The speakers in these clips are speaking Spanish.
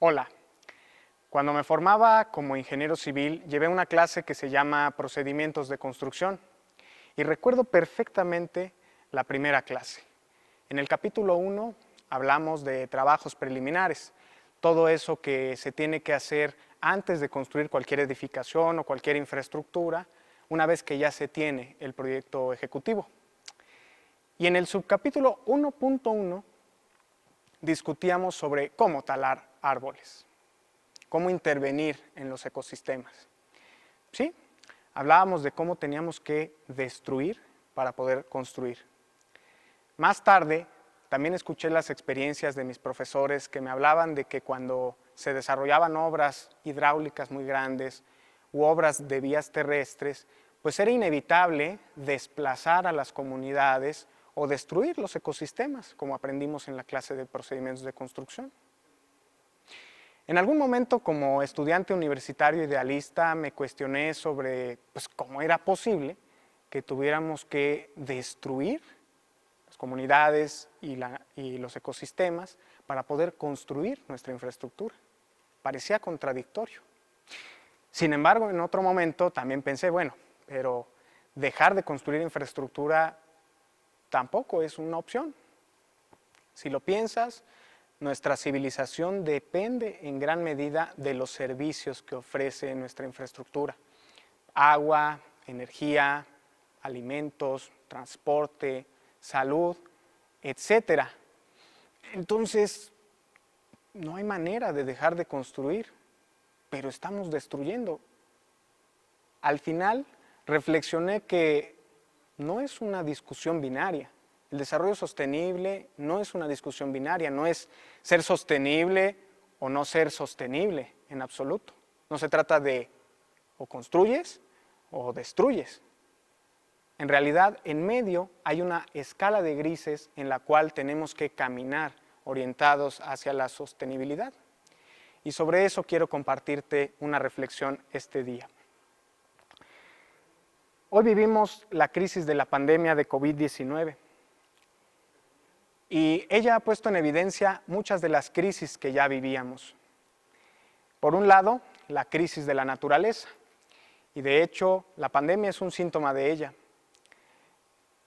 Hola, cuando me formaba como ingeniero civil llevé una clase que se llama Procedimientos de Construcción y recuerdo perfectamente la primera clase. En el capítulo 1 hablamos de trabajos preliminares, todo eso que se tiene que hacer antes de construir cualquier edificación o cualquier infraestructura, una vez que ya se tiene el proyecto ejecutivo. Y en el subcapítulo 1.1 discutíamos sobre cómo talar árboles, cómo intervenir en los ecosistemas. ¿Sí? Hablábamos de cómo teníamos que destruir para poder construir. Más tarde, también escuché las experiencias de mis profesores que me hablaban de que cuando se desarrollaban obras hidráulicas muy grandes u obras de vías terrestres, pues era inevitable desplazar a las comunidades o destruir los ecosistemas, como aprendimos en la clase de procedimientos de construcción. En algún momento, como estudiante universitario idealista, me cuestioné sobre cómo era posible que tuviéramos que destruir las comunidades y los ecosistemas para poder construir nuestra infraestructura. Parecía contradictorio. Sin embargo, en otro momento también pensé, pero dejar de construir infraestructura tampoco es una opción. Si lo piensas, nuestra civilización depende en gran medida de los servicios que ofrece nuestra infraestructura. Agua, energía, alimentos, transporte, salud, etc. Entonces, no hay manera de dejar de construir, pero estamos destruyendo. Al final, reflexioné que no es una discusión binaria. El desarrollo sostenible no es una discusión binaria, no es ser sostenible o no ser sostenible en absoluto. No se trata de o construyes o destruyes. En realidad, en medio hay una escala de grises en la cual tenemos que caminar orientados hacia la sostenibilidad. Y sobre eso quiero compartirte una reflexión este día. Hoy vivimos la crisis de la pandemia de COVID-19 y ella ha puesto en evidencia muchas de las crisis que ya vivíamos. Por un lado, la crisis de la naturaleza, y de hecho la pandemia es un síntoma de ella.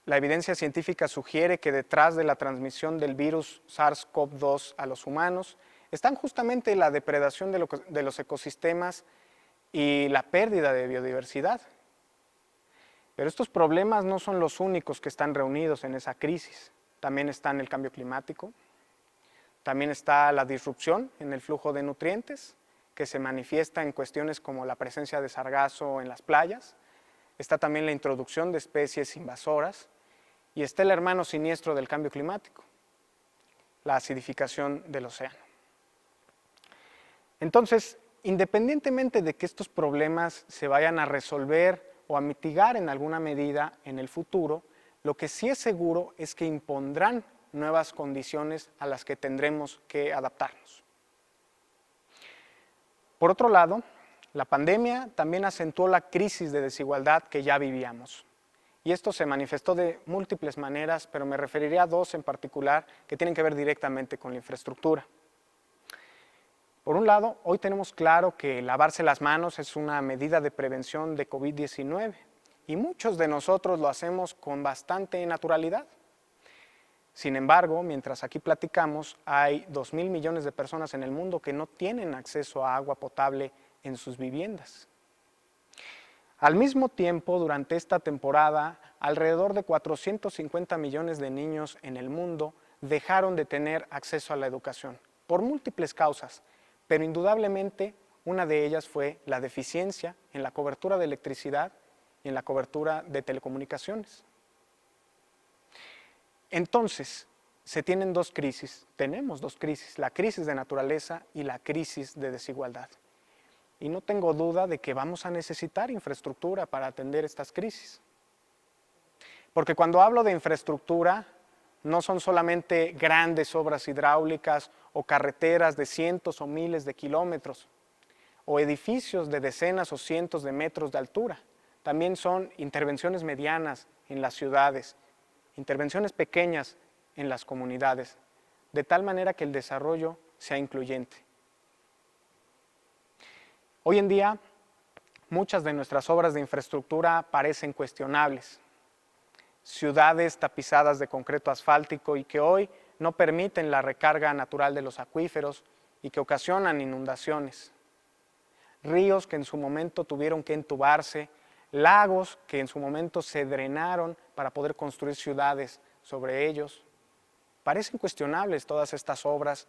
La evidencia científica sugiere que detrás de la transmisión del virus SARS-CoV-2 a los humanos están justamente la depredación de los ecosistemas y la pérdida de biodiversidad. Pero estos problemas no son los únicos que están reunidos en esa crisis. También está el cambio climático, también está la disrupción en el flujo de nutrientes, que se manifiesta en cuestiones como la presencia de sargazo en las playas, está también la introducción de especies invasoras, y está el hermano siniestro del cambio climático, la acidificación del océano. Entonces, independientemente de que estos problemas se vayan a resolver o a mitigar en alguna medida en el futuro, lo que sí es seguro es que impondrán nuevas condiciones a las que tendremos que adaptarnos. Por otro lado, la pandemia también acentuó la crisis de desigualdad que ya vivíamos. Y esto se manifestó de múltiples maneras, pero me referiré a dos en particular que tienen que ver directamente con la infraestructura. Por un lado, hoy tenemos claro que lavarse las manos es una medida de prevención de COVID-19 y muchos de nosotros lo hacemos con bastante naturalidad. Sin embargo, mientras aquí platicamos, hay 2.000 millones de personas en el mundo que no tienen acceso a agua potable en sus viviendas. Al mismo tiempo, durante esta temporada, alrededor de 450 millones de niños en el mundo dejaron de tener acceso a la educación, por múltiples causas, pero indudablemente una de ellas fue la deficiencia en la cobertura de electricidad y en la cobertura de telecomunicaciones. Entonces, tenemos dos crisis, la crisis de naturaleza y la crisis de desigualdad. Y no tengo duda de que vamos a necesitar infraestructura para atender estas crisis. Porque cuando hablo de infraestructura, no son solamente grandes obras hidráulicas o carreteras de cientos o miles de kilómetros, o edificios de decenas o cientos de metros de altura. También son intervenciones medianas en las ciudades, intervenciones pequeñas en las comunidades, de tal manera que el desarrollo sea incluyente. Hoy en día, muchas de nuestras obras de infraestructura parecen cuestionables. Ciudades tapizadas de concreto asfáltico y que hoy no permiten la recarga natural de los acuíferos y que ocasionan inundaciones. Ríos que en su momento tuvieron que entubarse, lagos que en su momento se drenaron para poder construir ciudades sobre ellos. Parecen cuestionables todas estas obras,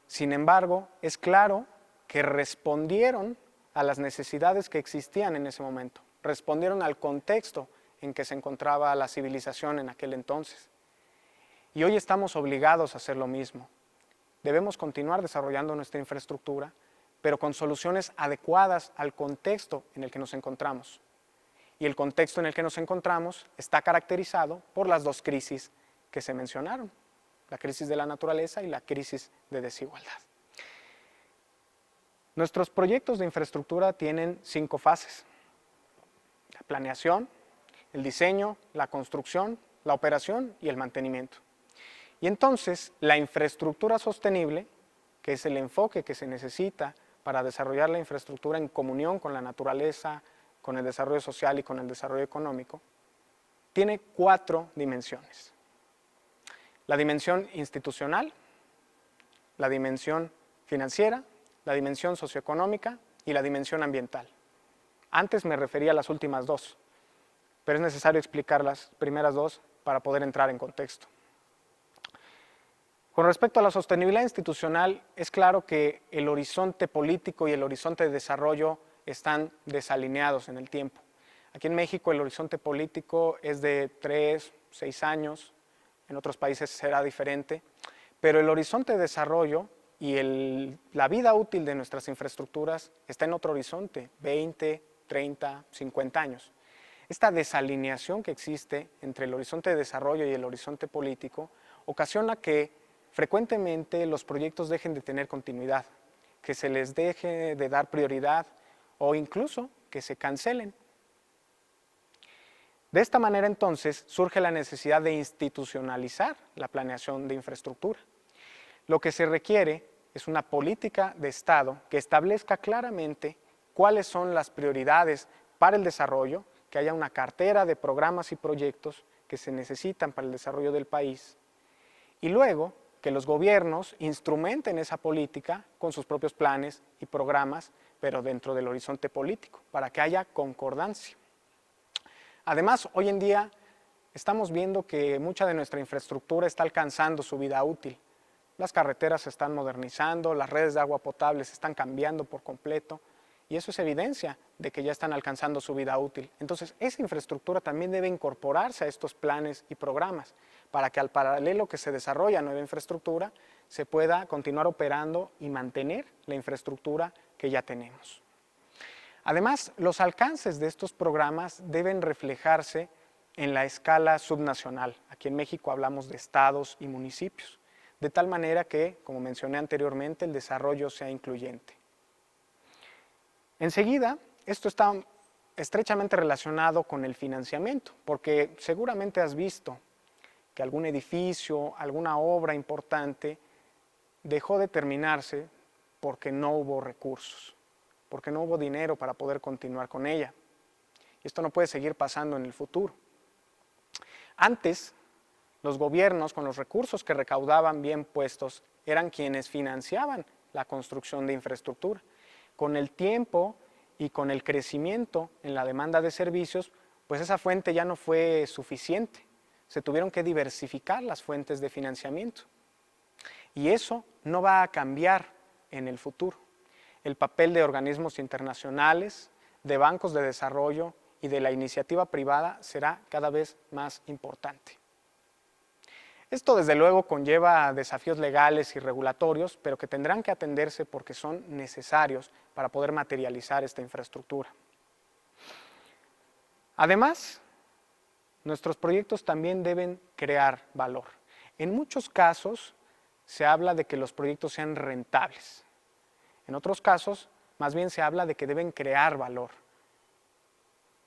sin embargo, es claro que respondieron a las necesidades que existían en ese momento, respondieron al contexto en que se encontraba la civilización en aquel entonces. Y hoy estamos obligados a hacer lo mismo. Debemos continuar desarrollando nuestra infraestructura, pero con soluciones adecuadas al contexto en el que nos encontramos. Y el contexto en el que nos encontramos está caracterizado por las dos crisis que se mencionaron, la crisis de la naturaleza y la crisis de desigualdad. Nuestros proyectos de infraestructura tienen 5 fases: la planeación, el diseño, la construcción, la operación y el mantenimiento. Y entonces la infraestructura sostenible, que es el enfoque que se necesita para desarrollar la infraestructura en comunión con la naturaleza, con el desarrollo social y con el desarrollo económico, tiene 4 dimensiones. La dimensión institucional, la dimensión financiera, la dimensión socioeconómica y la dimensión ambiental. Antes me refería a las últimas 2, pero es necesario explicar las primeras 2 para poder entrar en contexto. Con respecto a la sostenibilidad institucional, es claro que el horizonte político y el horizonte de desarrollo están desalineados en el tiempo. Aquí en México el horizonte político es de 3, 6 años, en otros países será diferente, pero el horizonte de desarrollo y la vida útil de nuestras infraestructuras está en otro horizonte, 20, 30, 50 años. Esta desalineación que existe entre el horizonte de desarrollo y el horizonte político ocasiona que frecuentemente los proyectos dejen de tener continuidad, que se les deje de dar prioridad o incluso que se cancelen. De esta manera entonces surge la necesidad de institucionalizar la planeación de infraestructura. Lo que se requiere es una política de Estado que establezca claramente cuáles son las prioridades para el desarrollo, que haya una cartera de programas y proyectos que se necesitan para el desarrollo del país, y luego que los gobiernos instrumenten esa política con sus propios planes y programas, pero dentro del horizonte político, para que haya concordancia. Además, hoy en día estamos viendo que mucha de nuestra infraestructura está alcanzando su vida útil. Las carreteras se están modernizando, las redes de agua potable se están cambiando por completo y eso es evidencia de que ya están alcanzando su vida útil. Entonces, esa infraestructura también debe incorporarse a estos planes y programas para que al paralelo que se desarrolla nueva infraestructura se pueda continuar operando y mantener la infraestructura que ya tenemos. Además, los alcances de estos programas deben reflejarse en la escala subnacional. Aquí en México hablamos de estados y municipios, de tal manera que, como mencioné anteriormente, el desarrollo sea incluyente. Enseguida, esto está estrechamente relacionado con el financiamiento, porque seguramente has visto que algún edificio, alguna obra importante dejó de terminarse porque no hubo recursos, porque no hubo dinero para poder continuar con ella. Y esto no puede seguir pasando en el futuro. Antes, los gobiernos, con los recursos que recaudaban bien puestos, eran quienes financiaban la construcción de infraestructura. Con el tiempo y con el crecimiento en la demanda de servicios, pues esa fuente ya no fue suficiente. Se tuvieron que diversificar las fuentes de financiamiento. Y eso no va a cambiar en el futuro. El papel de organismos internacionales, de bancos de desarrollo y de la iniciativa privada será cada vez más importante. Esto desde luego conlleva desafíos legales y regulatorios, pero que tendrán que atenderse porque son necesarios para poder materializar esta infraestructura. Además, nuestros proyectos también deben crear valor. En muchos casos se habla de que los proyectos sean rentables. En otros casos, más bien se habla de que deben crear valor.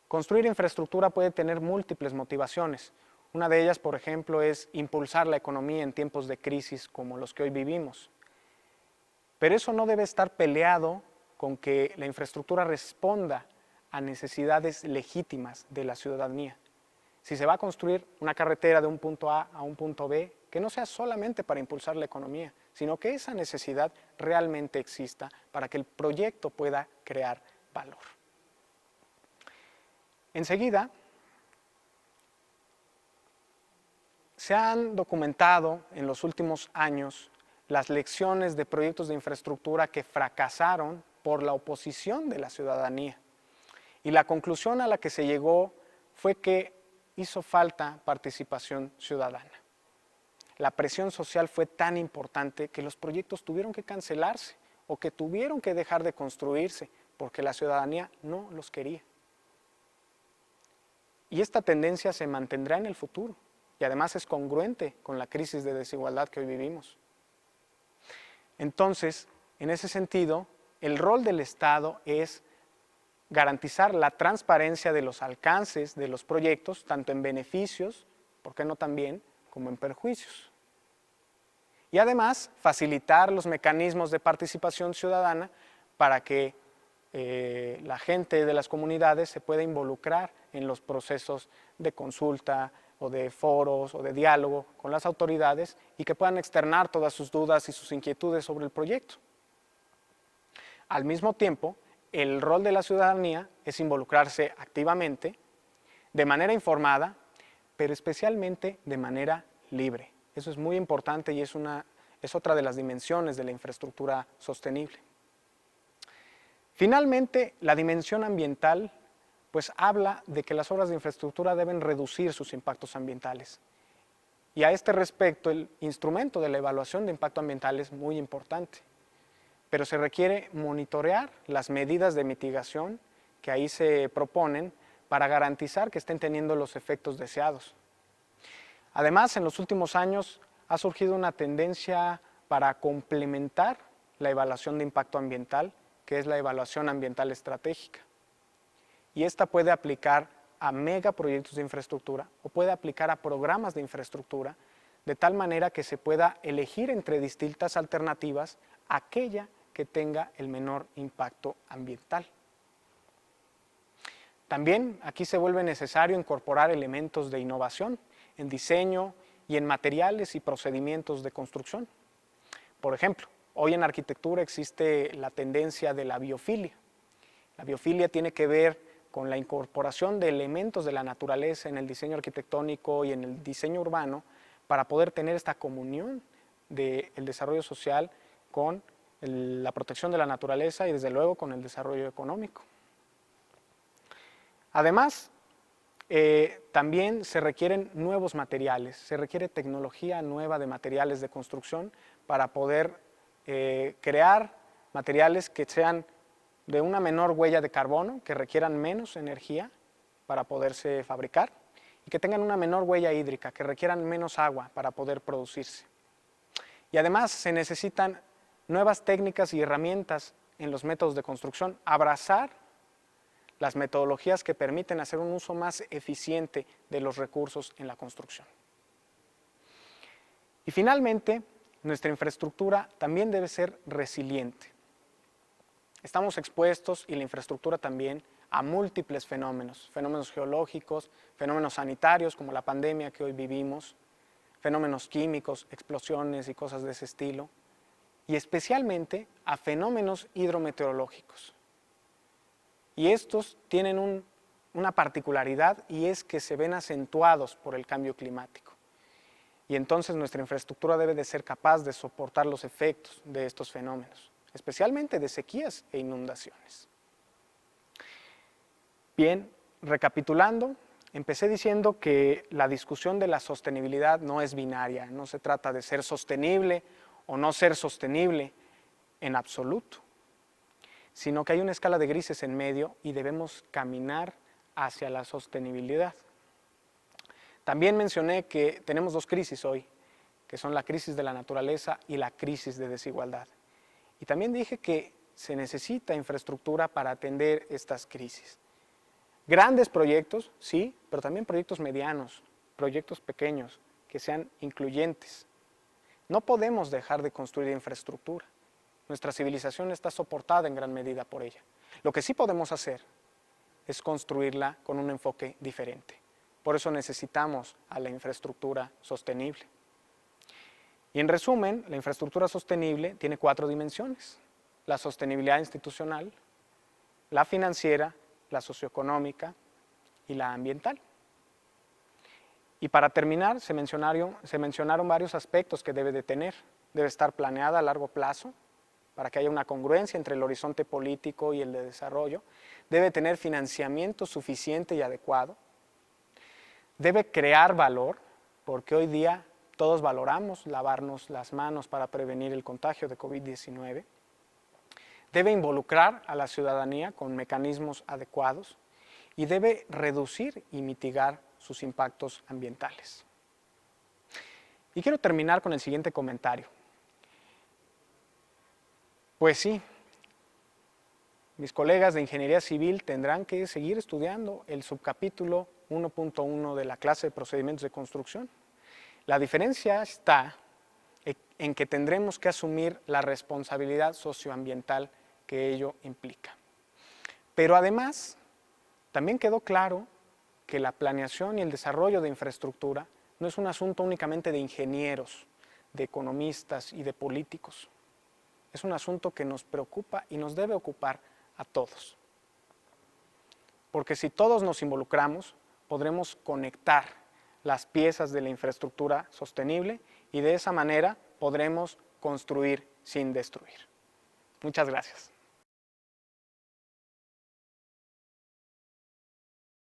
Construir infraestructura puede tener múltiples motivaciones. Una de ellas, por ejemplo, es impulsar la economía en tiempos de crisis como los que hoy vivimos. Pero eso no debe estar peleado con que la infraestructura responda a necesidades legítimas de la ciudadanía. Si se va a construir una carretera de un punto A a un punto B, que no sea solamente para impulsar la economía, sino que esa necesidad realmente exista para que el proyecto pueda crear valor. Enseguida, se han documentado en los últimos años las lecciones de proyectos de infraestructura que fracasaron por la oposición de la ciudadanía. Y la conclusión a la que se llegó fue que hizo falta participación ciudadana. La presión social fue tan importante que los proyectos tuvieron que cancelarse o que tuvieron que dejar de construirse porque la ciudadanía no los quería. Y esta tendencia se mantendrá en el futuro y además es congruente con la crisis de desigualdad que hoy vivimos. Entonces, en ese sentido, el rol del Estado es garantizar la transparencia de los alcances de los proyectos, tanto en beneficios, ¿por qué no también?, como en perjuicios. Y además, facilitar los mecanismos de participación ciudadana para que la gente de las comunidades se pueda involucrar en los procesos de consulta o de foros o de diálogo con las autoridades y que puedan externar todas sus dudas y sus inquietudes sobre el proyecto. Al mismo tiempo, el rol de la ciudadanía es involucrarse activamente, de manera informada, pero especialmente de manera libre. Eso es muy importante y es otra de las dimensiones de la infraestructura sostenible. Finalmente, la dimensión ambiental pues habla de que las obras de infraestructura deben reducir sus impactos ambientales. Y a este respecto, el instrumento de la evaluación de impacto ambiental es muy importante, pero se requiere monitorear las medidas de mitigación que ahí se proponen para garantizar que estén teniendo los efectos deseados. Además, en los últimos años ha surgido una tendencia para complementar la evaluación de impacto ambiental, que es la evaluación ambiental estratégica. Y esta puede aplicar a megaproyectos de infraestructura o puede aplicar a programas de infraestructura, de tal manera que se pueda elegir entre distintas alternativas aquella que tenga el menor impacto ambiental. También aquí se vuelve necesario incorporar elementos de innovación en diseño y en materiales y procedimientos de construcción. Por ejemplo, hoy en arquitectura existe la tendencia de la biofilia. La biofilia tiene que ver con la incorporación de elementos de la naturaleza en el diseño arquitectónico y en el diseño urbano para poder tener esta comunión del desarrollo social con la protección de la naturaleza y desde luego con el desarrollo económico. Además, también se requieren nuevos materiales, se requiere tecnología nueva de materiales de construcción para poder crear materiales que sean de una menor huella de carbono, que requieran menos energía para poderse fabricar y que tengan una menor huella hídrica, que requieran menos agua para poder producirse. Y además se necesitan nuevas técnicas y herramientas en los métodos de construcción, abrazar las metodologías que permiten hacer un uso más eficiente de los recursos en la construcción. Y finalmente, nuestra infraestructura también debe ser resiliente. Estamos expuestos, y la infraestructura también, a múltiples fenómenos geológicos, fenómenos sanitarios como la pandemia que hoy vivimos, fenómenos químicos, explosiones y cosas de ese estilo, y especialmente a fenómenos hidrometeorológicos. Y estos tienen una particularidad y es que se ven acentuados por el cambio climático. Y entonces nuestra infraestructura debe de ser capaz de soportar los efectos de estos fenómenos, especialmente de sequías e inundaciones. Bien, recapitulando, empecé diciendo que la discusión de la sostenibilidad no es binaria, no se trata de ser sostenible o no ser sostenible en absoluto, sino que hay una escala de grises en medio y debemos caminar hacia la sostenibilidad. También mencioné que tenemos dos crisis hoy, que son la crisis de la naturaleza y la crisis de desigualdad. Y también dije que se necesita infraestructura para atender estas crisis. Grandes proyectos, sí, pero también proyectos medianos, proyectos pequeños, que sean incluyentes. No podemos dejar de construir infraestructura. Nuestra civilización está soportada en gran medida por ella. Lo que sí podemos hacer es construirla con un enfoque diferente. Por eso necesitamos a la infraestructura sostenible. Y en resumen, la infraestructura sostenible tiene 4 dimensiones: la sostenibilidad institucional, la financiera, la socioeconómica y la ambiental. Y para terminar, se mencionaron varios aspectos que debe de tener. Debe estar planeada a largo plazo, para que haya una congruencia entre el horizonte político y el de desarrollo. Debe tener financiamiento suficiente y adecuado. Debe crear valor, porque hoy día todos valoramos lavarnos las manos para prevenir el contagio de COVID-19. Debe involucrar a la ciudadanía con mecanismos adecuados y debe reducir y mitigar sus impactos ambientales. Y quiero terminar con el siguiente comentario. Pues sí, mis colegas de Ingeniería Civil tendrán que seguir estudiando el subcapítulo 1.1 de la clase de procedimientos de construcción. La diferencia está en que tendremos que asumir la responsabilidad socioambiental que ello implica. Pero además, también quedó claro que la planeación y el desarrollo de infraestructura no es un asunto únicamente de ingenieros, de economistas y de políticos. Es un asunto que nos preocupa y nos debe ocupar a todos. Porque si todos nos involucramos, podremos conectar las piezas de la infraestructura sostenible y de esa manera podremos construir sin destruir. Muchas gracias.